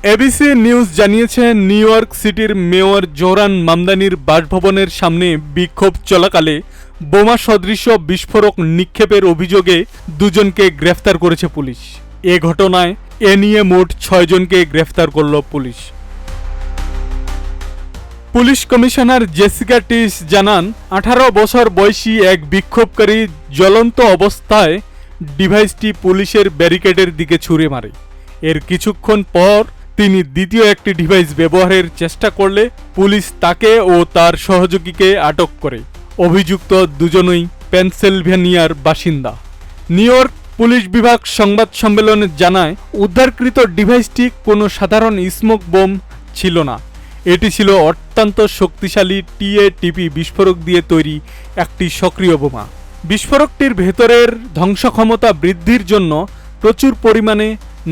ABC news জানিয়েছে, new York সিটির mayor Zohran মামদানির বাসভবনের সামনে বিক্ষোভ চলাকালে বোমা সদৃশ বিস্ফোরক নিক্ষেপের অভিযোগে দুজনকে গ্রেফতার করেছে পুলিশ। এ ঘটনায় এ নিয়ে মোট 6 জনকে গ্রেফতার করল পুলিশ। পুলিশ কমিশনার জেসিকা টিস জানান, 18 বছর বয়সী এক বিক্ষোভকারী জ্বলন্ত অবস্থায় ডিভাইসটি পুলিশের ব্যারিকেডের দিকে ছুঁড়ে মারে। এর কিছুক্ষণ পর তিনি দ্বিতীয় একটি ডিভাইস ব্যবহারের চেষ্টা করলে পুলিশ তাকে ও তার সহযোগীকে আটক করে। অভিযুক্ত দুজনই পেনসিলভেনিয়ার বাসিন্দা। নিউ ইয়র্ক পুলিশ বিভাগ সংবাদ সম্মেলনে জানায়, উদ্ধারকৃত ডিভাইসটি কোনো সাধারণ স্মোক বোম ছিল না। এটি ছিল অত্যন্ত শক্তিশালী টিএটিপি বিস্ফোরক দিয়ে তৈরি একটি সক্রিয় বোমা। বিস্ফোরকটির ভেতরের ধ্বংসক্ষমতা বৃদ্ধির জন্য প্রচুর পরিমাণে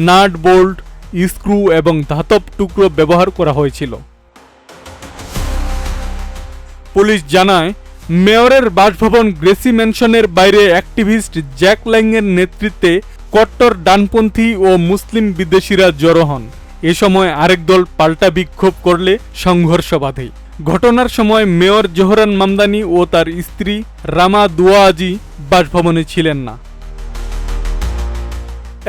নাট বোল্ট, স্ক্রু এবং ধাতব টুকরো ব্যবহার করা হয়েছিল। পুলিশ জানায়, মেয়রের বাসভবন গ্রেসি ম্যানশনের বাইরে অ্যাক্টিভিস্ট জ্যাক ল্যাংয়ের নেতৃত্বে কট্টর ডানপন্থী ও মুসলিম বিদ্বেষীরা জড়ো হন। এ সময় আরেক দল পাল্টা বিক্ষোভ করলে সংঘর্ষ বাধে। ঘটনার সময় মেয়র জোহরান মামদানি ও তার স্ত্রী রামা দুয়াজি বাসভবনে ছিলেন না।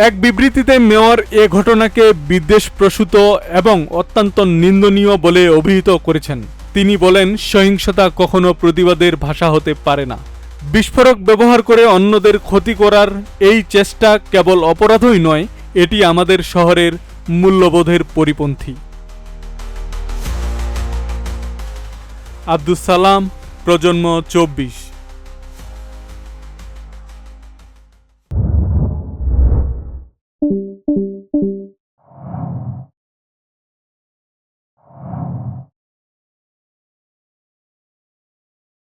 এক বিবৃতিতে মেয়র এ ঘটনাকে বিদ্বেষপ্রসূত এবং অত্যন্ত নিন্দনীয় বলে অভিহিত করেছেন। তিনি বলেন, সহিংসতা কখনো প্রতিবাদের ভাষা হতে পারে না। বিস্ফোরক ব্যবহার করে অন্যদের ক্ষতি করার এই চেষ্টা কেবল অপরাধই নয়, এটি আমাদের শহরের মূল্যবোধের পরিপন্থী। আব্দুস সালাম, প্রজন্ম 24।